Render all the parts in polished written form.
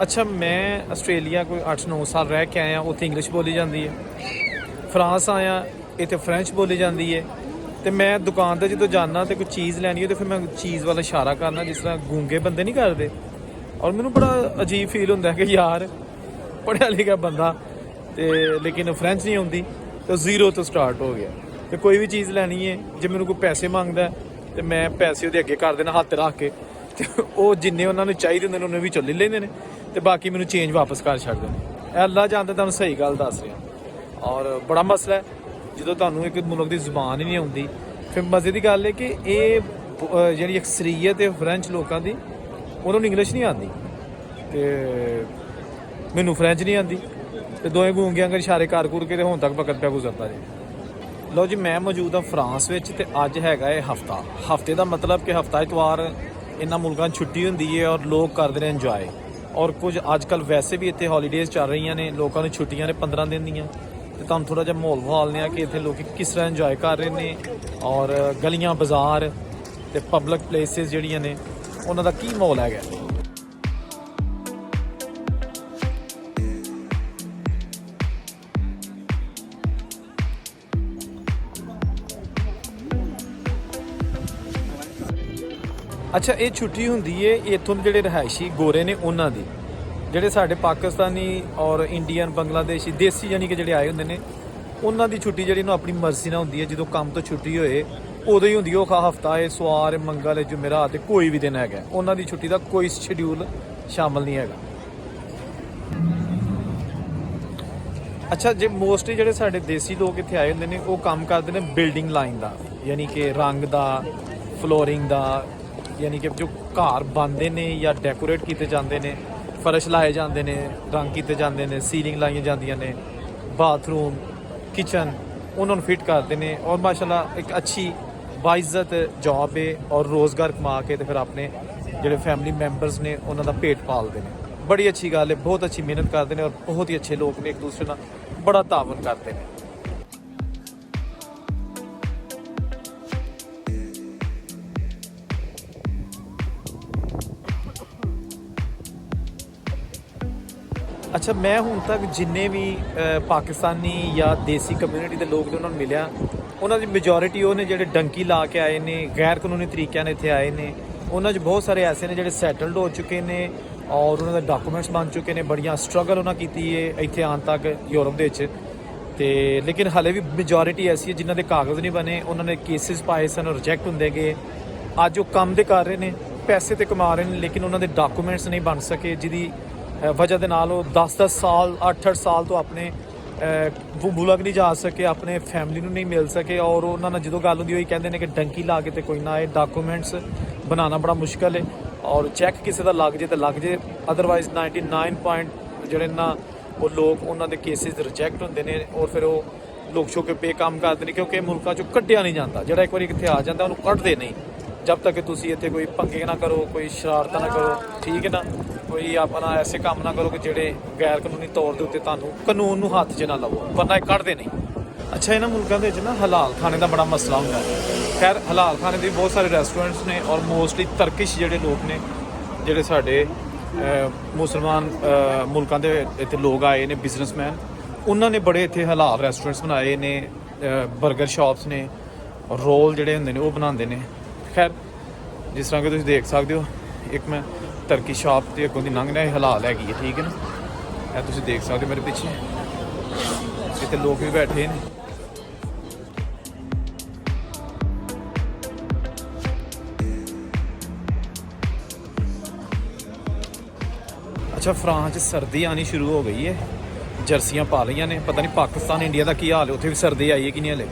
ਅੱਛਾ, ਮੈਂ ਆਸਟ੍ਰੇਲੀਆ ਕੋਈ 8-9 ਸਾਲ ਰਹਿ ਕੇ ਆਇਆ। ਉੱਥੇ ਇੰਗਲਿਸ਼ ਬੋਲੀ ਜਾਂਦੀ ਹੈ। ਫਰਾਂਸ ਆਇਆ, ਇੱਥੇ ਫਰੈਂਚ ਬੋਲੀ ਜਾਂਦੀ ਹੈ। ਤੇ ਮੈਂ ਦੁਕਾਨ 'ਤੇ ਜਦੋਂ ਜਾਂਦਾ ਤੇ ਕੋਈ ਚੀਜ਼ ਲੈਣੀ ਹੋ ਤੇ ਫਿਰ ਮੈਂ ਚੀਜ਼ ਵੱਲ ਇਸ਼ਾਰਾ ਕਰਨਾ, ਜਿਸ ਤਰ੍ਹਾਂ ਗੂੰਗੇ ਬੰਦੇ ਨਹੀਂ ਕਰਦੇ। ਔਰ ਮੈਨੂੰ ਬੜਾ ਅਜੀਬ ਫੀਲ ਹੁੰਦਾ ਕਿ ਯਾਰ ਪੜ੍ਹਿਆ ਲਿਖਿਆ ਬੰਦਾ ਤੇ ਲੇਕਿਨ ਫਰੈਂਚ ਨਹੀਂ ਆਉਂਦੀ, ਤੇ ਜ਼ੀਰੋ ਤੋਂ ਸਟਾਰਟ ਹੋ ਗਿਆ। ਤੇ ਕੋਈ ਵੀ ਚੀਜ਼ ਲੈਣੀ ਹੈ, ਜੇ ਮੈਨੂੰ ਕੋਈ ਪੈਸੇ ਮੰਗਦਾ ਤੇ ਮੈਂ ਪੈਸੇ ਉਹਦੇ ਅੱਗੇ ਕਰ ਦੇਣਾ ਹੱਥ ਰੱਖ ਕੇ, ਤੇ ਉਹ ਜਿੰਨੇ ਉਹਨਾਂ ਨੂੰ ਚਾਹੀਦੇ ਹੁੰਦੇ ਨੇ ਉਹਨੇ ਵਿੱਚੋਂ ਲੈ ਲੈਂਦੇ ਨੇ ਤੇ ਬਾਕੀ ਮੈਨੂੰ ਚੇਂਜ ਵਾਪਸ ਕਰ ਛੱਡਦੇ ਨੇ। ਅੱਲਾ ਜਾਣਦਾ, ਤੁਹਾਨੂੰ ਸਹੀ ਗੱਲ ਦੱਸ ਰਿਹਾ। ਔਰ ਬੜਾ ਮਸਲਾ ਹੈ ਜਦੋਂ ਤੁਹਾਨੂੰ ਇੱਕ ਮੁਲਕ ਦੀ ਜ਼ੁਬਾਨ ਹੀ ਨਹੀਂ ਆਉਂਦੀ। ਫਿਰ ਮਜ਼ੇ ਦੀ ਗੱਲ ਹੈ ਕਿ ਇਹ ਜਿਹੜੀ ਅਕਸਰੀਅਤ ਹੈ ਫਰੈਂਚ ਲੋਕਾਂ ਦੀ, ਉਹਨਾਂ ਨੂੰ ਇੰਗਲਿਸ਼ ਨਹੀਂ ਆਉਂਦੀ ਤੇ ਮੈਨੂੰ ਫਰੈਂਚ ਨਹੀਂ ਆਉਂਦੀ, ਤੇ ਦੋਵੇਂ ਗੂੰਗਿਆਂ ਅੰਗਰ ਇਸ਼ਾਰੇ ਕਰ ਕੇ ਤੇ ਹੁਣ ਤੱਕ ਵਕਤ ਪਿਆ ਗੁਜ਼ਰਦਾ ਜੀ। ਲਓ ਜੀ, ਮੈਂ ਮੌਜੂਦ ਹਾਂ ਫਰਾਂਸ ਵਿੱਚ ਤੇ ਅੱਜ ਹੈਗਾ ਇਹ ਹਫਤੇ ਦਾ ਮਤਲਬ ਕਿ ਹਫਤਾ ਇਤਵਾਰ ਇਹਨਾਂ ਮੁਲਕਾਂ 'ਚ ਛੁੱਟੀ ਹੁੰਦੀ ਹੈ ਔਰ ਲੋਕ ਕਰਦੇ ਨੇ ਇੰਜੋਏ। ਔਰ ਕੁਝ ਅੱਜ ਕੱਲ੍ਹ ਵੈਸੇ ਵੀ ਇੱਥੇ ਹੌਲੀਡੇਜ਼ ਚੱਲ ਰਹੀਆਂ ਨੇ, ਲੋਕਾਂ ਨੂੰ ਛੁੱਟੀਆਂ ਨੇ 15 ਦਿਨ ਦੀਆਂ। ਤੇ ਤੁਹਾਨੂੰ ਥੋੜ੍ਹਾ ਜਿਹਾ ਮਾਹੌਲ ਵਿਖਾਲਦੇ ਹਾਂ ਕਿ ਇੱਥੇ ਲੋਕ ਕਿਸ ਤਰ੍ਹਾਂ ਇੰਜੋਏ ਕਰ ਰਹੇ ਨੇ ਔਰ ਗਲੀਆਂ ਬਾਜ਼ਾਰ ਤੇ ਪਬਲਿਕ ਪਲੇਸਿਸ ਜਿਹੜੀਆਂ ਨੇ ਉਹਨਾਂ ਦਾ ਕੀ ਮਾਹੌਲ ਹੈਗਾ। ਅੱਛਾ, ਇਹ ਛੁੱਟੀ ਹੁੰਦੀ ਹੈ ਇੱਥੋਂ ਦੇ ਜਿਹੜੇ ਰਿਹਾਇਸ਼ੀ ਗੋਰੇ ਨੇ ਉਹਨਾਂ ਦੀ। ਜਿਹੜੇ ਸਾਡੇ ਪਾਕਿਸਤਾਨੀ ਔਰ ਇੰਡੀਅਨ, ਬੰਗਲਾਦੇਸ਼ੀ, ਦੇਸੀ ਯਾਨੀ ਕਿ ਜਿਹੜੇ ਆਏ ਹੁੰਦੇ ਨੇ, ਉਹਨਾਂ ਦੀ ਛੁੱਟੀ ਜਿਹੜੀ ਨੂੰ ਆਪਣੀ ਮਰਜ਼ੀ ਨਾਲ ਹੁੰਦੀ ਹੈ। ਜਦੋਂ ਕੰਮ ਤੋਂ ਛੁੱਟੀ ਹੋਏ ਉਦੋਂ ਹੀ ਹੁੰਦੀ ਹੈ। ਉਹ ਹਫਤਾ ਹੈ, ਸਵਾਰ, ਮੰਗਲ, ਜੁਮੇਰਾਤ, ਕੋਈ ਵੀ ਦਿਨ ਹੈਗਾ, ਉਹਨਾਂ ਦੀ ਛੁੱਟੀ ਦਾ ਕੋਈ ਸ਼ਡਿਊਲ ਸ਼ਾਮਲ ਨਹੀਂ ਹੈਗਾ। ਅੱਛਾ, ਜੇ ਮੋਸਟਲੀ ਜਿਹੜੇ ਸਾਡੇ ਦੇਸੀ ਲੋਕ ਇੱਥੇ ਆਏ ਹੁੰਦੇ ਨੇ ਉਹ ਕੰਮ ਕਰਦੇ ਨੇ ਬਿਲਡਿੰਗ ਲਾਈਨ ਦਾ, ਯਾਨੀ ਕਿ ਰੰਗ ਦਾ, ਫਲੋਰਿੰਗ ਦਾ, ਯਾਨੀ ਕਿ ਜੋ ਘਰ ਬਣਦੇ ਨੇ ਜਾਂ ਡੈਕੋਰੇਟ ਕੀਤੇ ਜਾਂਦੇ ਨੇ, ਫਰਸ਼ ਲਾਏ ਜਾਂਦੇ ਨੇ, ਰੰਗ ਕੀਤੇ ਜਾਂਦੇ ਨੇ, ਸੀਲਿੰਗ ਲਾਈਆਂ ਜਾਂਦੀਆਂ ਨੇ, ਬਾਥਰੂਮ, ਕਿਚਨ, ਉਹਨਾਂ ਨੂੰ ਫਿੱਟ ਕਰਦੇ ਨੇ। ਔਰ ਮਾਸ਼ਾਅੱਲਾ ਇੱਕ ਅੱਛੀ ਬਾਇਜ਼ਤ ਜੌਬ ਹੈ ਔਰ ਰੋਜ਼ਗਾਰ ਕਮਾ ਕੇ ਤੇ ਫਿਰ ਆਪਣੇ ਜਿਹੜੇ ਫੈਮਿਲੀ ਮੈਂਬਰਸ ਨੇ ਉਹਨਾਂ ਦਾ ਪੇਟ ਪਾਲਦੇ ਨੇ। ਬੜੀ ਅੱਛੀ ਗੱਲ ਹੈ, ਬਹੁਤ ਅੱਛੀ ਮਿਹਨਤ ਕਰਦੇ ਨੇ ਔਰ ਬਹੁਤ ਹੀ ਅੱਛੇ ਲੋਕ ਨੇ, ਇੱਕ ਦੂਸਰੇ ਨਾਲ ਬੜਾ ਤਾਵਨ ਕਰਦੇ ਨੇ। ਅੱਛਾ, ਮੈਂ ਹੁਣ ਤੱਕ ਜਿੰਨੇ ਵੀ ਪਾਕਿਸਤਾਨੀ ਜਾਂ ਦੇਸੀ ਕਮਿਊਨਿਟੀ ਦੇ ਲੋਕ ਨੇ ਉਹਨਾਂ ਨੂੰ ਮਿਲਿਆ, ਉਹਨਾਂ ਦੀ ਮੈਜੋਰਿਟੀ ਉਹ ਨੇ ਜਿਹੜੇ ਡੰਕੀ ਲਾ ਕੇ ਆਏ ਨੇ, ਗੈਰ ਕਾਨੂੰਨੀ ਤਰੀਕਿਆਂ ਨਾਲ ਇੱਥੇ ਆਏ ਨੇ। ਉਹਨਾਂ 'ਚ ਬਹੁਤ ਸਾਰੇ ਐਸੇ ਨੇ ਜਿਹੜੇ ਸੈਟਲਡ ਹੋ ਚੁੱਕੇ ਨੇ ਔਰ ਉਹਨਾਂ ਦੇ ਡਾਕੂਮੈਂਟਸ ਬਣ ਚੁੱਕੇ ਨੇ। ਬੜੀਆਂ ਸਟਰਗਲ ਉਹਨਾਂ ਕੀਤੀ ਹੈ ਇੱਥੇ ਆਉਣ ਤੱਕ ਯੂਰਪ ਦੇ ਵਿੱਚ, ਤੇ ਲੇਕਿਨ ਹਾਲੇ ਵੀ ਮੈਜੋਰਿਟੀ ਐਸੀ ਹੈ ਜਿਨ੍ਹਾਂ ਦੇ ਕਾਗਜ਼ ਨਹੀਂ ਬਣੇ। ਉਹਨਾਂ ਨੇ ਕੇਸਿਸ ਪਾਏ ਸਨ, ਰਿਜੈਕਟ ਹੁੰਦੇ ਗਏ। ਅੱਜ ਉਹ ਕੰਮ ਦੇ ਕਰ ਰਹੇ ਨੇ, ਪੈਸੇ ਤੇ ਕਮਾ ਰਹੇ ਨੇ, ਲੇਕਿਨ ਉਹਨਾਂ ਦੇ ਡਾਕੂਮੈਂਟਸ ਨਹੀਂ ਬਣ ਸਕੇ, ਜਿਹਦੀ ਵਜ੍ਹਾ ਦੇ ਨਾਲ ਉਹ 10-10 ਸਾਲ, 8-8 ਸਾਲ ਤੋਂ ਆਪਣੇ ਮੁਲਕ ਨਹੀਂ ਜਾ ਸਕੇ, ਆਪਣੇ ਫੈਮਿਲੀ ਨੂੰ ਨਹੀਂ ਮਿਲ ਸਕੇ। ਔਰ ਉਹਨਾਂ ਨਾਲ ਜਦੋਂ ਗੱਲ ਹੁੰਦੀ ਹੋਈ ਕਹਿੰਦੇ ਨੇ ਕਿ ਡੰਕੀ ਲਾ ਕੇ ਤੇ ਕੋਈ ਨਾ ਆਏ, ਡਾਕੂਮੈਂਟਸ ਬਣਾਉਣਾ ਬੜਾ ਮੁਸ਼ਕਲ ਹੈ। ਔਰ ਚੈੱਕ ਕਿਸੇ ਦਾ ਲੱਗ ਜੇ ਤਾਂ ਲੱਗ ਜੇ, ਅਦਰਵਾਈਜ਼ 99 ਜਿਹੜੇ ਨਾ ਉਹ ਲੋਕ ਉਹਨਾਂ ਦੇ ਕੇਸਿਸ ਰਿਜੈਕਟ ਹੁੰਦੇ ਨੇ ਔਰ ਫਿਰ ਉਹ ਲੋਕ ਛੋ ਕੇ ਪੇ ਕੰਮ ਕਰਦੇ ਨੇ, ਕਿਉਂਕਿ ਮੁਲਕਾਂ 'ਚੋਂ ਕੱਢਿਆ ਨਹੀਂ ਜਾਂਦਾ। ਜਿਹੜਾ ਇੱਕ ਵਾਰੀ ਇੱਥੇ ਆ ਜਾਂਦਾ ਉਹਨੂੰ ਕੱਢਦੇ ਨਹੀਂ, ਜਦ ਤੱਕ ਤੁਸੀਂ ਇੱਥੇ ਕੋਈ ਪੰਗੇ ਨਾ ਕਰੋ, ਕੋਈ ਸ਼ਰਾਰਤਾਂ ਨਾ ਕਰੋ, ਠੀਕ ਹੈ ਨਾ, ਕੋਈ ਆਪਣਾ ਐਸੇ ਕੰਮ ਨਾ ਕਰੋ ਕਿ ਜਿਹੜੇ ਗੈਰ ਕਾਨੂੰਨੀ ਤੌਰ ਦੇ ਉੱਤੇ ਤੁਹਾਨੂੰ ਕਾਨੂੰਨ ਨੂੰ ਹੱਥ 'ਚ ਨਾ ਲਵੋ, ਵਰਨਾ ਇਹ ਕੱਢਦੇ ਨਹੀਂ। ਅੱਛਾ, ਇਹਨਾਂ ਮੁਲਕਾਂ ਦੇ ਵਿੱਚ ਨਾ ਹਲਾਲ ਖਾਣੇ ਦਾ ਬੜਾ ਮਸਲਾ ਹੁੰਦਾ ਹੈ। ਖੈਰ, ਹਲਾਲ ਖਾਣੇ ਦੇ ਬਹੁਤ ਸਾਰੇ ਰੈਸਟੋਰੈਂਟਸ ਨੇ ਔਰ ਮੋਸਟਲੀ ਤਰਕਿਸ਼ ਜਿਹੜੇ ਲੋਕ ਨੇ, ਜਿਹੜੇ ਸਾਡੇ ਮੁਸਲਮਾਨ ਮੁਲਕਾਂ ਦੇ ਇੱਥੇ ਲੋਕ ਆਏ ਨੇ, ਬਿਜ਼ਨਸਮੈਨ, ਉਹਨਾਂ ਨੇ ਬੜੇ ਇੱਥੇ ਹਲਾਲ ਰੈਸਟੋਰੈਂਟਸ ਬਣਾਏ ਨੇ, ਬਰਗਰ ਸ਼ਾਪਸ ਨੇ, ਰੋਲ ਜਿਹੜੇ ਹੁੰਦੇ ਨੇ ਉਹ ਬਣਾਉਂਦੇ ਨੇ। ਖੈਰ, ਜਿਸ ਤਰ੍ਹਾਂ ਕਿ ਤੁਸੀਂ ਦੇਖ ਸਕਦੇ ਹੋ, ਇੱਕ ਮੈਂ ਤਰਕੀ ਸ਼ਾਪ ਤੇ ਅੱਗੋਂ ਦੀ ਲੰਘ ਰਿਹਾ, ਇਹ ਹਲਾਲ ਹੈਗੀ ਹੈ, ਠੀਕ ਹੈ ਨਾ। ਇਹ ਤੁਸੀਂ ਦੇਖ ਸਕਦੇ ਹੋ ਮੇਰੇ ਪਿੱਛੇ, ਇੱਥੇ ਲੋਕ ਵੀ ਬੈਠੇ ਨੇ। ਅੱਛਾ, ਫਰਾਂਸ 'ਚ ਸਰਦੀ ਆਉਣੀ ਸ਼ੁਰੂ ਹੋ ਗਈ ਹੈ, ਜਰਸੀਆਂ ਪਾ ਲਈਆਂ ਨੇ। ਪਤਾ ਨਹੀਂ ਪਾਕਿਸਤਾਨ, ਇੰਡੀਆ ਦਾ ਕੀ ਹਾਲ ਹੈ, ਉੱਥੇ ਵੀ ਸਰਦੀ ਆਈ ਹੈ ਕਿ ਨਹੀਂ ਹਲੇ।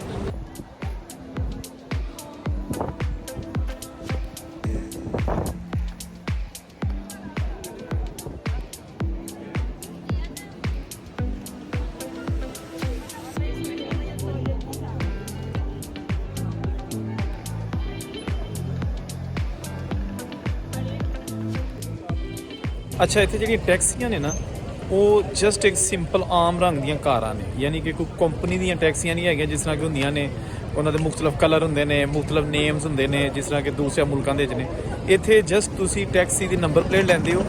ਅੱਛਾ, ਇੱਥੇ ਜਿਹੜੀਆਂ ਟੈਕਸੀਆਂ ਨੇ ਨਾ, ਉਹ ਜਸਟ ਇੱਕ ਸਿੰਪਲ ਆਮ ਰੰਗ ਦੀਆਂ ਕਾਰਾਂ ਨੇ, ਯਾਨੀ ਕਿ ਕੋਈ ਕੰਪਨੀ ਦੀਆਂ ਟੈਕਸੀਆਂ ਨਹੀਂ ਹੈਗੀਆਂ ਜਿਸ ਤਰ੍ਹਾਂ ਕਿ ਹੁੰਦੀਆਂ ਨੇ। ਉਹਨਾਂ ਦੇ ਮੁਖਤਲਿਫ ਕਲਰ ਹੁੰਦੇ ਨੇ, ਮੁਖਤਲਿਫ ਨੇਮਸ ਹੁੰਦੇ ਨੇ, ਜਿਸ ਤਰ੍ਹਾਂ ਕਿ ਦੂਸਰੇ ਮੁਲਕਾਂ ਦੇ ਵਿੱਚ ਨੇ। ਇੱਥੇ ਜਸਟ ਤੁਸੀਂ ਟੈਕਸੀ ਦੀ ਨੰਬਰ ਪਲੇਟ ਲੈਂਦੇ ਹੋ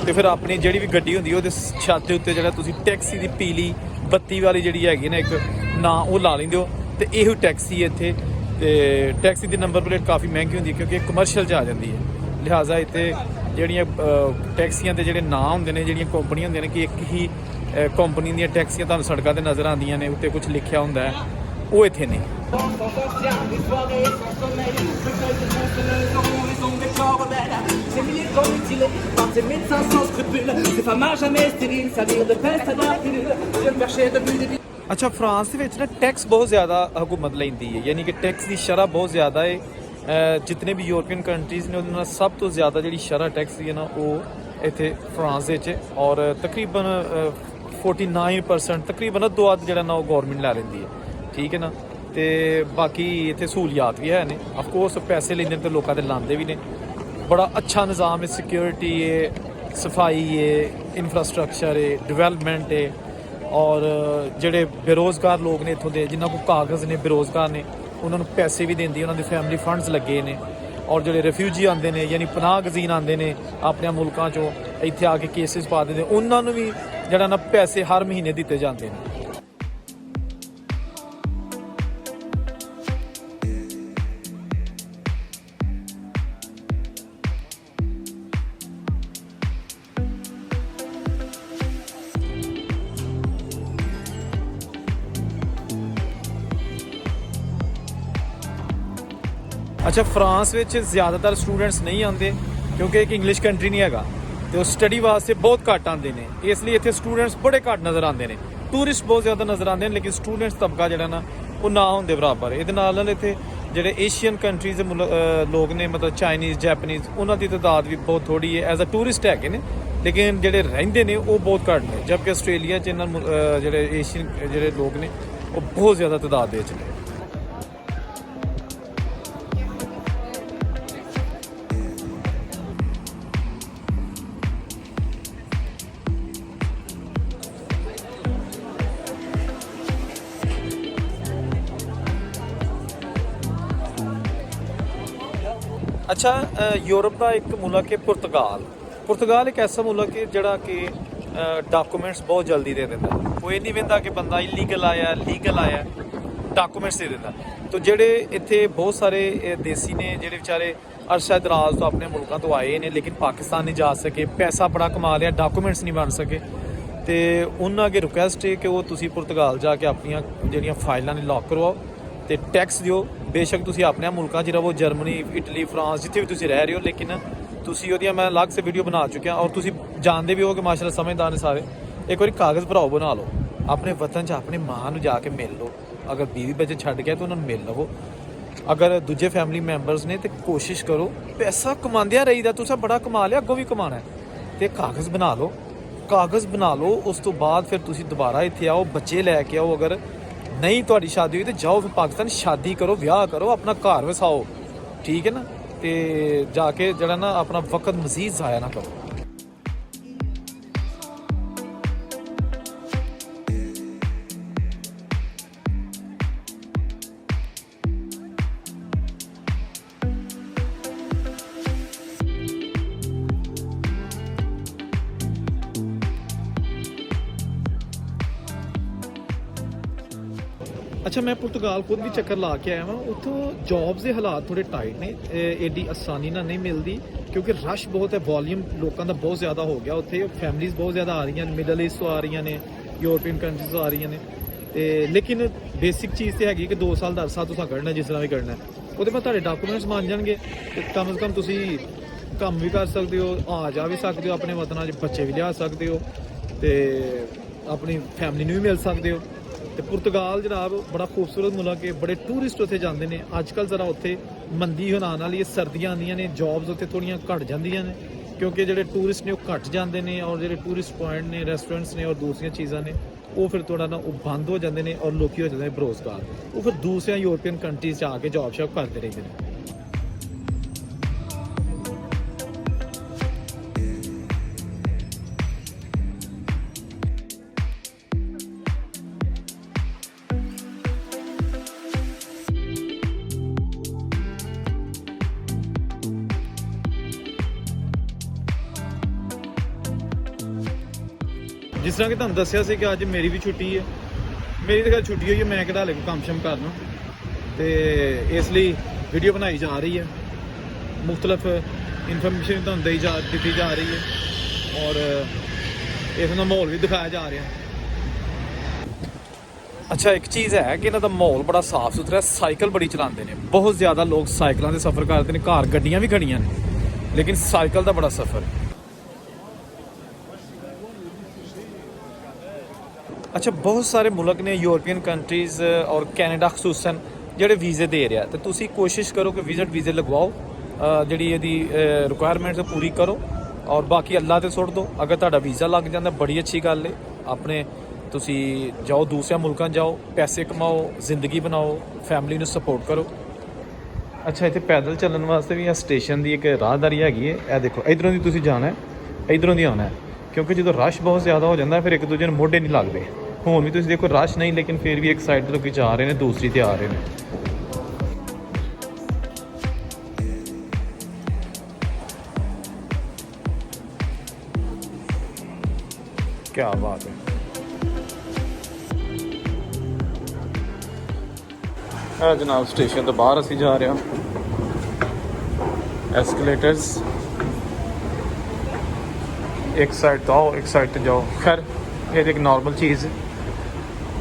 ਤੇ ਫਿਰ ਆਪਣੀ ਜਿਹੜੀ ਵੀ ਗੱਡੀ ਹੁੰਦੀ ਹੈ ਉਹਦੇ ਛੱਤ ਦੇ ਉੱਤੇ ਜਿਹੜਾ ਤੁਸੀਂ ਟੈਕਸੀ ਦੀ ਪੀਲੀ ਬੱਤੀ ਵਾਲੀ ਜਿਹੜੀ ਹੈਗੀ ਨਾ ਇੱਕ ਨਾਂ ਉਹ ਲਾ ਲੈਂਦੇ ਹੋ ਤੇ ਇਹੋ ਟੈਕਸੀ ਇੱਥੇ। ਤੇ ਟੈਕਸੀ ਦੀ ਨੰਬਰ ਪਲੇਟ ਕਾਫੀ ਮਹਿੰਗੀ ਹੁੰਦੀ ਹੈ ਕਿਉਂਕਿ ਇਹ ਕਮਰਸ਼ੀਅਲ 'ਚ ਆ ਜਾਂਦੀ ਹੈ, ਲਿਹਾਜ਼ਾ ਇੱਥੇ ਜਿਹੜੀਆਂ ਟੈਕਸੀਆਂ ਦੇ ਜਿਹੜੇ ਨਾਂ ਹੁੰਦੇ ਨੇ, ਜਿਹੜੀਆਂ ਕੰਪਨੀਆਂ ਹੁੰਦੀਆਂ ਨੇ ਕਿ ਇੱਕ ਹੀ ਕੰਪਨੀ ਦੀਆਂ ਟੈਕਸੀਆਂ ਤੁਹਾਨੂੰ ਸੜਕਾਂ ਤੇ ਨਜ਼ਰ ਆਉਂਦੀਆਂ ਨੇ, ਉੱਤੇ ਕੁਝ ਲਿਖਿਆ ਹੁੰਦਾ ਹੈ, ਉਹ ਇੱਥੇ ਨਹੀਂ। ਅੱਛਾ, ਫਰਾਂਸ ਦੇ ਵਿੱਚ ਨਾ ਟੈਕਸ ਬਹੁਤ ਜ਼ਿਆਦਾ ਹਕੂਮਤ ਲੈਂਦੀ ਹੈ, ਯਾਨੀ ਕਿ ਟੈਕਸ ਦੀ ਸ਼ਰ੍ਹਾ ਬਹੁਤ ਜ਼ਿਆਦਾ ਹੈ। ਜਿਤਨੇ ਵੀ ਯੂਰਪੀਅਨ ਕੰਟਰੀਜ਼ ਨੇ ਉਹਨਾਂ ਨਾਲ ਸਭ ਤੋਂ ਜ਼ਿਆਦਾ ਜਿਹੜੀ ਸ਼ਰ੍ਹਾ ਟੈਕਸ ਦੀ ਹੈ ਨਾ ਉਹ ਇੱਥੇ ਫਰਾਂਸ ਵਿੱਚ ਹੈ, ਔਰ ਤਕਰੀਬਨ 49% ਤਕਰੀਬਨ ਅੱਧੋ ਅੱਧ ਜਿਹੜਾ ਨਾ ਉਹ ਗੌਰਮੈਂਟ ਲੈ ਲੈਂਦੀ ਹੈ, ਠੀਕ ਹੈ ਨਾ। ਤੇ ਬਾਕੀ ਇੱਥੇ ਸਹੂਲੀਅਤ ਵੀ ਹੈ ਨੇ, ਆਫ ਕੋਰਸ ਪੈਸੇ ਲੈਂਦੇ ਨੇ ਤੇ ਲੋਕਾਂ ਦੇ ਲਾਉਂਦੇ ਵੀ ਨੇ। ਬੜਾ ਅੱਛਾ ਨਿਜ਼ਾਮ ਹੈ, ਸਿਕਿਉਰਿਟੀ ਹੈ, ਸਫਾਈ ਹੈ, ਇਨਫਰਾਸਟਰਕਚਰ ਹੈ, ਡਿਵੈਲਪਮੈਂਟ ਹੈ। ਔਰ ਜਿਹੜੇ ਬੇਰੋਜ਼ਗਾਰ ਲੋਕ ਨੇ ਇੱਥੋਂ ਦੇ, ਜਿਨ੍ਹਾਂ ਕੋਲ ਕਾਗਜ਼ ਨੇ, ਬੇਰੋਜ਼ਗਾਰ ਨੇ, ਉਹਨਾਂ ਨੂੰ ਪੈਸੇ ਵੀ ਦਿੰਦੀ, ਉਹਨਾਂ ਦੇ ਫੈਮਿਲੀ ਫੰਡਸ ਲੱਗੇ ਨੇ। ਔਰ ਜਿਹੜੇ ਰਿਫਿਊਜੀ ਆਉਂਦੇ ਨੇ, ਯਾਨੀ ਪਨਾਹ ਗਜ਼ੀਨ ਆਉਂਦੇ ਨੇ ਆਪਣੇ ਮੁਲਕਾਂ 'ਚੋਂ, ਇੱਥੇ ਆ ਕੇ ਕੇਸਿਸ ਪਾ ਦਿੰਦੇ, ਉਹਨਾਂ ਨੂੰ ਵੀ ਜਿਹੜਾ ਨਾ ਪੈਸੇ ਹਰ ਮਹੀਨੇ ਦਿੱਤੇ ਜਾਂਦੇ ਨੇ। ਅੱਛਾ, ਫਰਾਂਸ ਵਿੱਚ ਜ਼ਿਆਦਾਤਰ ਸਟੂਡੈਂਟਸ ਨਹੀਂ ਆਉਂਦੇ ਕਿਉਂਕਿ ਇੱਕ ਇੰਗਲਿਸ਼ ਕੰਟਰੀ ਨਹੀਂ ਹੈਗਾ ਤੇ ਉਹ ਸਟੱਡੀ ਵਾਸਤੇ ਬਹੁਤ ਘੱਟ ਆਉਂਦੇ ਨੇ, ਇਸ ਲਈ ਇੱਥੇ ਸਟੂਡੈਂਟਸ ਬੜੇ ਘੱਟ ਨਜ਼ਰ ਆਉਂਦੇ ਨੇ। ਟੂਰਿਸਟ ਬਹੁਤ ਜ਼ਿਆਦਾ ਨਜ਼ਰ ਆਉਂਦੇ ਨੇ, ਲੇਕਿਨ ਸਟੂਡੈਂਟਸ ਤਬਕਾ ਜਿਹੜਾ ਨਾ ਉਹ ਨਾ ਹੁੰਦੇ ਬਰਾਬਰ। ਇਹਦੇ ਨਾਲ ਇੱਥੇ ਜਿਹੜੇ ਏਸ਼ੀਅਨ ਕੰਟਰੀਜ਼ ਦੇ ਲੋਕ ਨੇ, ਮਤਲਬ ਚਾਈਨੀਜ਼, ਜੈਪਨੀਜ਼, ਉਹਨਾਂ ਦੀ ਤਾਦਾਦ ਵੀ ਬਹੁਤ ਥੋੜੀ ਹੈ, ਐਜ਼ ਅ ਟੂਰਿਸਟ ਹੈਗੇ ਨੇ, ਲੇਕਿਨ ਜਿਹੜੇ ਰਹਿੰਦੇ ਨੇ ਉਹ ਬਹੁਤ ਘੱਟ ਨੇ। ਜਦਕਿ ਆਸਟ੍ਰੇਲੀਆ 'ਚ ਇਹਨਾਂ ਜਿਹੜੇ ਏਸ਼ੀਅਨ ਜਿਹੜੇ ਲੋਕ ਨੇ ਉਹ ਬਹੁਤ ਜ਼ਿਆਦਾ ਤਾਦਾਦ ਦੇ ਵਿੱਚ ਨੇ। ਅੱਛਾ, ਯੂਰਪ ਦਾ ਇੱਕ ਮੁਲਕ ਹੈ ਪੁਰਤਗਾਲ। ਪੁਰਤਗਾਲ ਇੱਕ ਐਸਾ ਮੁਲਕ ਹੈ ਜਿਹੜਾ ਕਿ ਡਾਕੂਮੈਂਟਸ ਬਹੁਤ ਜਲਦੀ ਦੇ ਦਿੰਦਾ। ਉਹ ਇਹ ਨਹੀਂ ਵੇਂਦਾ ਕਿ ਬੰਦਾ ਇਲੀਗਲ ਆਇਆ, ਲੀਗਲ ਆਇਆ, ਡਾਕੂਮੈਂਟਸ ਦੇ ਦਿੰਦਾ। ਤਾਂ ਜਿਹੜੇ ਇੱਥੇ ਬਹੁਤ ਸਾਰੇ ਦੇਸੀ ਨੇ ਜਿਹੜੇ ਵਿਚਾਰੇ ਅਰਸ਼ਾ ਦਰਾਜ਼ ਤੋਂ ਆਪਣੇ ਮੁਲਕਾਂ ਤੋਂ ਆਏ ਨੇ, ਲੇਕਿਨ ਪਾਕਿਸਤਾਨ ਨਹੀਂ ਜਾ ਸਕੇ, ਪੈਸਾ ਬੜਾ ਕਮਾ ਲਿਆ, ਡਾਕੂਮੈਂਟਸ ਨਹੀਂ ਬਣ ਸਕੇ, ਤੇ ਉਹਨਾਂ ਅੱਗੇ ਰਿਕੁਐਸਟ ਹੈ ਕਿ ਉਹ ਤੁਸੀਂ ਪੁਰਤਗਾਲ ਜਾ ਕੇ ਆਪਣੀਆਂ ਜਿਹੜੀਆਂ ਫਾਈਲਾਂ ਨੇ ਲੌਕ ਕਰਵਾਓ ਤੇ ਟੈਕਸ ਦਿਓ। ਬੇਸ਼ੱਕ ਤੁਸੀਂ ਆਪਣੇ ਮੁਲਕਾਂ 'ਚ ਰਹੋ, ਜਰਮਨੀ, ਇਟਲੀ, ਫਰਾਂਸ, ਜਿੱਥੇ ਵੀ ਤੁਸੀਂ ਰਹਿ ਰਹੇ ਹੋ, ਲੇਕਿਨ ਤੁਸੀਂ ਉਹਦੀਆਂ ਮੈਂ ਅਲੱਗ ਸੇ ਵੀਡੀਓ ਬਣਾ ਚੁੱਕਿਆ। ਔਰ ਤੁਸੀਂ ਜਾਣਦੇ ਵੀ ਹੋ ਕਿ ਮਾਸ਼ਾਅੱਲਾ ਸਮਝਦਾਰ ਨੇ ਸਾਰੇ। ਇੱਕ ਵਾਰੀ ਕਾਗਜ਼ ਭਰਾਓ, ਬਣਾ ਲਓ, ਆਪਣੇ ਵਤਨ 'ਚ ਆਪਣੀ ਮਾਂ ਨੂੰ ਜਾ ਕੇ ਮਿਲ ਲਓ। ਅਗਰ ਬੀਵੀ ਬੱਚੇ ਛੱਡ ਗਿਆ ਤਾਂ ਉਹਨਾਂ ਨੂੰ ਮਿਲ ਲਵੋ। ਅਗਰ ਦੂਜੇ ਫੈਮਿਲੀ ਮੈਂਬਰਸ ਨੇ ਤੇ ਕੋਸ਼ਿਸ਼ ਕਰੋ, ਪੈਸਾ ਕਮਾਉਂਦਿਆਂ ਰਹੀਦਾ, ਤੁਸੀਂ ਬੜਾ ਕਮਾ ਲਿਆ, ਅੱਗੋਂ ਵੀ ਕਮਾਉਣਾ ਤੇ ਕਾਗਜ਼ ਬਣਾ ਲਓ। ਕਾਗਜ਼ ਬਣਾ ਲਓ, ਉਸ ਤੋਂ ਬਾਅਦ ਫਿਰ ਤੁਸੀਂ ਦੁਬਾਰਾ ਇੱਥੇ ਆਓ, ਬੱਚੇ ਲੈ ਕੇ ਆਓ। ਅਗਰ ਨਹੀਂ ਤੁਹਾਡੀ ਸ਼ਾਦੀ ਹੋਈ ਤੇ ਜਾਓ ਫਿਰ ਪਾਕਿਸਤਾਨ, ਸ਼ਾਦੀ ਕਰੋ, ਵਿਆਹ ਕਰੋ, ਆਪਣਾ ਘਰ ਵਸਾਓ, ਠੀਕ ਹੈ ਨਾ। ਤੇ ਜਾ ਕੇ ਜਿਹੜਾ ਨਾ ਆਪਣਾ ਵਕਤ ਮਜ਼ੀਦ ਜ਼ਾਇਆ ਨਾ ਕਰੋ। ਅੱਛਾ, ਮੈਂ ਪੁਰਤਗਾਲ ਖੁਦ ਵੀ ਚੱਕਰ ਲਾ ਕੇ ਆਇਆ ਵਾਂ। ਉੱਥੋਂ ਜੌਬਸ ਦੇ ਹਾਲਾਤ ਥੋੜੇ ਟਾਈਟ ਨੇ, ਏਡੀ ਆਸਾਨੀ ਨਾਲ ਨਹੀਂ ਮਿਲਦੀ ਕਿਉਂਕਿ ਰਸ਼ ਬਹੁਤ ਹੈ, ਵੋਲੀਅਮ ਲੋਕਾਂ ਦਾ ਬਹੁਤ ਜ਼ਿਆਦਾ ਹੋ ਗਿਆ ਉੱਥੇ। ਫੈਮਿਲੀਜ਼ ਬਹੁਤ ਜ਼ਿਆਦਾ ਆ ਰਹੀਆਂ ਨੇ, ਮਿਡਲ ਈਸਟ ਤੋਂ ਆ ਰਹੀਆਂ ਨੇ, ਯੂਰਪੀਅਨ ਕੰਟਰੀਜ਼ ਤੋਂ ਆ ਰਹੀਆਂ ਨੇ। ਤੇ ਲੇਕਿਨ ਬੇਸਿਕ ਚੀਜ਼ ਤੇ ਹੈਗੀ ਕਿ 2 ਸਾਲ ਦਾ ਅਰਸਾ ਤੁਸੀਂ ਕੱਢਣਾ, ਜਿਸ ਤਰ੍ਹਾਂ ਵੀ ਕਰਨਾ, ਉਹਦੇ ਬਾਅਦ ਤੁਹਾਡੇ ਡਾਕੂਮੈਂਟਸ ਬਣ ਜਾਣਗੇ ਤੇ ਕਮ ਸੇ ਕਮ ਤੁਸੀਂ ਕੰਮ ਵੀ ਕਰ ਸਕਦੇ ਹੋ, ਆ ਜਾ ਵੀ ਸਕਦੇ ਹੋ ਆਪਣੇ ਵਤਨਾਂ 'ਚ, ਬੱਚੇ ਵੀ ਲਿਆ ਸਕਦੇ ਹੋ ਤੇ ਆਪਣੀ ਫੈਮਿਲੀ ਨੂੰ ਵੀ ਮਿਲ ਸਕਦੇ ਹੋ। ਤੇ ਪੁਰਤਗਾਲ ਜਨਾਬ ਬੜਾ ਖੂਬਸੂਰਤ ਮੁਲਕ ਹੈ, ਬੜੇ ਟੂਰਿਸਟ ਉੱਥੇ ਜਾਂਦੇ ਨੇ। ਅੱਜ ਕੱਲ੍ਹ ਜ਼ਰਾ ਉੱਥੇ ਮੰਦੀ ਹੁਣ ਆਉਣ ਵਾਲੀ ਹੈ, ਸਰਦੀਆਂ ਆਉਂਦੀਆਂ ਨੇ, ਜੌਬਸ ਉੱਥੇ ਥੋੜ੍ਹੀਆਂ ਘੱਟ ਜਾਂਦੀਆਂ ਨੇ ਕਿਉਂਕਿ ਜਿਹੜੇ ਟੂਰਿਸਟ ਨੇ ਉਹ ਘੱਟ ਜਾਂਦੇ ਨੇ, ਔਰ ਜਿਹੜੇ ਟੂਰਿਸਟ ਪੁਆਇੰਟ ਨੇ, ਰੈਸਟੋਰੈਂਟਸ ਨੇ ਔਰ ਦੂਸਰੀਆਂ ਚੀਜ਼ਾਂ ਨੇ, ਉਹ ਫਿਰ ਥੋੜ੍ਹਾ ਨਾ ਉਹ ਬੰਦ ਹੋ ਜਾਂਦੇ ਨੇ ਔਰ ਲੋਕੀ ਹੋ ਜਾਂਦੇ ਨੇ ਬੇਰੁਜ਼ਗਾਰ। ਉਹ ਫਿਰ ਦੂਸਰਿਆਂ ਯੂਰਪੀਅਨ ਕੰਟਰੀਜ਼ 'ਚ ਆ ਕੇ ਜੌਬ ਸ਼ੌਬ ਕਰਦੇ ਰਹਿੰਦੇ ਨੇ। ਜਿਸ ਤਰ੍ਹਾਂ ਕਿ ਤੁਹਾਨੂੰ ਦੱਸਿਆ ਸੀ ਕਿ ਅੱਜ ਮੇਰੀ ਵੀ ਛੁੱਟੀ ਹੈ। ਮੇਰੀ ਤਾਂ ਗੱਲ ਛੁੱਟੀ ਹੋਈ ਹੈ, ਮੈਂ ਕਿਹੜਾ ਹਲੇ ਕੋਈ ਕੰਮ ਸ਼ਮ ਕਰਨਾ, ਤੇ ਇਸ ਲਈ ਵੀਡੀਓ ਬਣਾਈ ਜਾ ਰਹੀ ਹੈ। ਮੁਖਤਲਿਫ ਇਨਫੋਰਮੇਸ਼ਨ ਤੁਹਾਨੂੰ ਦਿੱਤੀ ਜਾ ਰਹੀ ਹੈ ਔਰ ਇਸ ਦਾ ਮਾਹੌਲ ਵੀ ਦਿਖਾਇਆ ਜਾ ਰਿਹਾ। ਅੱਛਾ, ਇੱਕ ਚੀਜ਼ ਹੈ ਕਿ ਇਹਨਾਂ ਦਾ ਮਾਹੌਲ ਬੜਾ ਸਾਫ਼ ਸੁਥਰਾ, ਸਾਈਕਲ ਬੜੀ ਚਲਾਉਂਦੇ ਨੇ, ਬਹੁਤ ਜ਼ਿਆਦਾ ਲੋਕ ਸਾਈਕਲਾਂ ਦੇ ਸਫ਼ਰ ਕਰਦੇ ਨੇ। ਘਰ ਗੱਡੀਆਂ ਵੀ ਖੜੀਆਂ ਨੇ ਲੇਕਿਨ ਸਾਈਕਲ ਦਾ ਬੜਾ ਸਫ਼ਰ। ਅੱਛਾ, ਬਹੁਤ ਸਾਰੇ ਮੁਲਕ ਨੇ ਯੂਰਪੀਅਨ ਕੰਟਰੀਜ਼ ਔਰ ਕੈਨੇਡਾ ਖਸੂਸਨ ਜਿਹੜੇ ਵੀਜ਼ੇ ਦੇ ਰਿਹਾ, ਤੇ ਤੁਸੀਂ ਕੋਸ਼ਿਸ਼ ਕਰੋ ਕਿ ਵੀਜ਼ੇ ਲਗਵਾਓ, ਜਿਹੜੀ ਇਹਦੀ ਰਿਕੁਆਇਰਮੈਂਟਸ ਪੂਰੀ ਕਰੋ ਔਰ ਬਾਕੀ ਅੱਲਾ ਤੇ ਸੁੱਟ ਦਿਓ। ਅਗਰ ਤੁਹਾਡਾ ਵੀਜ਼ਾ ਲੱਗ ਜਾਂਦਾ ਬੜੀ ਅੱਛੀ ਗੱਲ ਹੈ। ਆਪਣੇ ਤੁਸੀਂ ਜਾਓ, ਦੂਸਰੇ ਮੁਲਕਾਂ ਜਾਓ, ਪੈਸੇ ਕਮਾਓ, ਜ਼ਿੰਦਗੀ ਬਣਾਓ, ਫੈਮਿਲੀ ਨੂੰ ਸਪੋਰਟ ਕਰੋ। ਅੱਛਾ, ਇੱਥੇ ਪੈਦਲ ਚੱਲਣ ਵਾਸਤੇ ਵੀ ਇਹ ਸਟੇਸ਼ਨ ਦੀ ਇੱਕ ਰਾਹਦਾਰੀ ਹੈਗੀ ਹੈ। ਇਹ ਦੇਖੋ, ਇਧਰੋਂ ਦੀ ਤੁਸੀਂ ਜਾਣਾ ਹੈ, ਇਧਰੋਂ ਦੀ ਆਉਣਾ ਹੈ, ਕਿਉਂਕਿ ਜਦੋਂ ਰਸ਼ ਬਹੁਤ ਜ਼ਿਆਦਾ ਹੋ ਜਾਂਦਾ ਫਿਰ ਇੱਕ ਦੂਜੇ ਨੂੰ ਮੋਢੇ ਨਹੀਂ ਲੱਗਦੇ। ਹੁਣ ਵੀ ਤੁਸੀਂ ਦੇਖੋ ਰਸ਼ ਨਹੀਂ, ਲੇਕਿਨ ਫਿਰ ਵੀ ਇੱਕ ਸਾਈਡ ਤੋਂ ਲੋਕੀ ਜਾ ਰਹੇ ਨੇ, ਦੂਸਰੀ ਤੇ ਆ ਰਹੇ ਨੇ। ਕੀ ਬਾਤ ਹੈ। ਇਹ ਜਨਾਬ ਸਟੇਸ਼ਨ ਤੋਂ ਬਾਹਰ ਅਸੀਂ ਜਾ ਰਹੇ ਹਾਂ। ਐਸਕੇਲੇਟਰਸ ਇੱਕ ਸਾਈਡ ਤੋਂ ਆਓ, ਇੱਕ ਸਾਈਡ ਤੇ ਜਾਓ। ਖੈਰ ਇਹ ਤਾਂ ਇੱਕ ਨੋਰਮਲ ਚੀਜ਼ ਹੈ,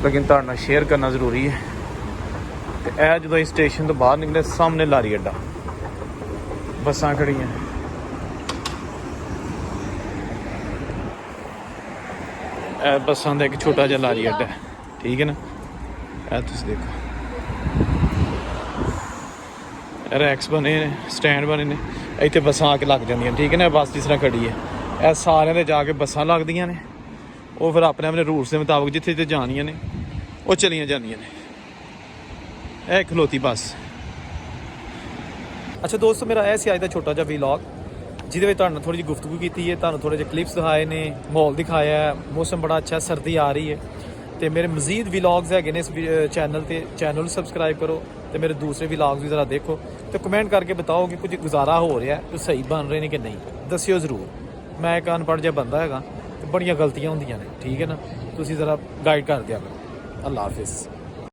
ਲੇਕਿਨ ਤੁਹਾਡੇ ਨਾਲ ਸ਼ੇਅਰ ਕਰਨਾ ਜ਼ਰੂਰੀ ਹੈ। ਤੇ ਇਹ ਜਦੋਂ ਅਸੀਂ ਸਟੇਸ਼ਨ ਤੋਂ ਬਾਹਰ ਨਿਕਲੇ, ਸਾਹਮਣੇ ਲਾਰੀ ਅੱਡਾ, ਬੱਸਾਂ ਖੜੀਆਂ। ਇਹ ਬੱਸਾਂ ਦਾ ਇੱਕ ਛੋਟਾ ਜਿਹਾ ਲਾਰੀ ਅੱਡਾ ਹੈ, ਠੀਕ ਹੈ ਨਾ। ਇਹ ਤੁਸੀਂ ਦੇਖੋ ਰੈਕਸ ਬਣੇ ਨੇ, ਸਟੈਂਡ ਬਣੇ ਨੇ, ਇੱਥੇ ਬੱਸਾਂ ਆ ਕੇ ਲੱਗ ਜਾਂਦੀਆਂ, ਠੀਕ ਹੈ ਨਾ। ਬੱਸ ਜਿਸ ਤਰ੍ਹਾਂ ਖੜੀ ਹੈ, ਇਹ ਸਾਰਿਆਂ ਦੇ ਜਾ ਕੇ ਬੱਸਾਂ ਲੱਗਦੀਆਂ ਨੇ, ਉਹ ਫਿਰ ਆਪਣੇ ਆਪਣੇ ਰੂਟਸ ਦੇ ਮੁਤਾਬਕ ਜਿੱਥੇ ਜਿੱਥੇ ਜਾਣੀਆਂ ਨੇ ਉਹ ਚਲੀਆਂ ਜਾਂਦੀਆਂ ਨੇ। ਇਹ ਖਲੋਤੀ ਬੱਸ। ਅੱਛਾ ਦੋਸਤੋ, ਮੇਰਾ ਇਹ ਸੀ ਅੱਜ ਦਾ ਛੋਟਾ ਜਿਹਾ ਵਲੌਗ, ਜਿਹਦੇ ਵਿੱਚ ਤੁਹਾਨੂੰ ਥੋੜ੍ਹੀ ਜਿਹੀ ਗੁਫ਼ਤਗੂ ਕੀਤੀ ਹੈ, ਤੁਹਾਨੂੰ ਥੋੜ੍ਹੇ ਜਿਹੇ ਕਲਿੱਪਸ ਦਿਖਾਏ ਨੇ, ਮਾਹੌਲ ਦਿਖਾਇਆ ਹੈ। ਮੌਸਮ ਬੜਾ ਅੱਛਾ, ਸਰਦੀ ਆ ਰਹੀ ਹੈ। ਤੇ ਮੇਰੇ ਮਜ਼ੀਦ ਵਲੌਗਸ ਹੈਗੇ ਨੇ ਇਸ ਚੈਨਲ ਤੇ, ਚੈਨਲ ਨੂੰ ਸਬਸਕ੍ਰਾਈਬ ਕਰੋ ਤੇ ਮੇਰੇ ਦੂਸਰੇ ਵਲੌਗਸ ਵੀ ਜ਼ਰਾ ਦੇਖੋ ਤੇ ਕਮੈਂਟ ਕਰਕੇ ਬਤਾਓ ਕਿ ਕੁਝ ਗੁਜ਼ਾਰਾ ਹੋ ਰਿਹਾ, ਕੁਝ ਸਹੀ ਬਣ ਰਹੇ ਨੇ ਕਿ ਨਹੀਂ, ਦੱਸਿਓ ਜ਼ਰੂਰ। ਮੈਂ ਇੱਕ ਅਨਪੜ੍ਹ ਜਿਹਾ ਬੰਦਾ ਹੈਗਾ ਤੇ ਬੜੀਆਂ ਗਲਤੀਆਂ ਹੁੰਦੀਆਂ ਨੇ, ਠੀਕ ਹੈ ਨਾ। ਤੁਸੀਂ ਜ਼ਰਾ ਗਾਈਡ ਕਰ ਦਿਆ ਕਰੋ। ਅੱਲਾ ਹਾਫਿਜ਼।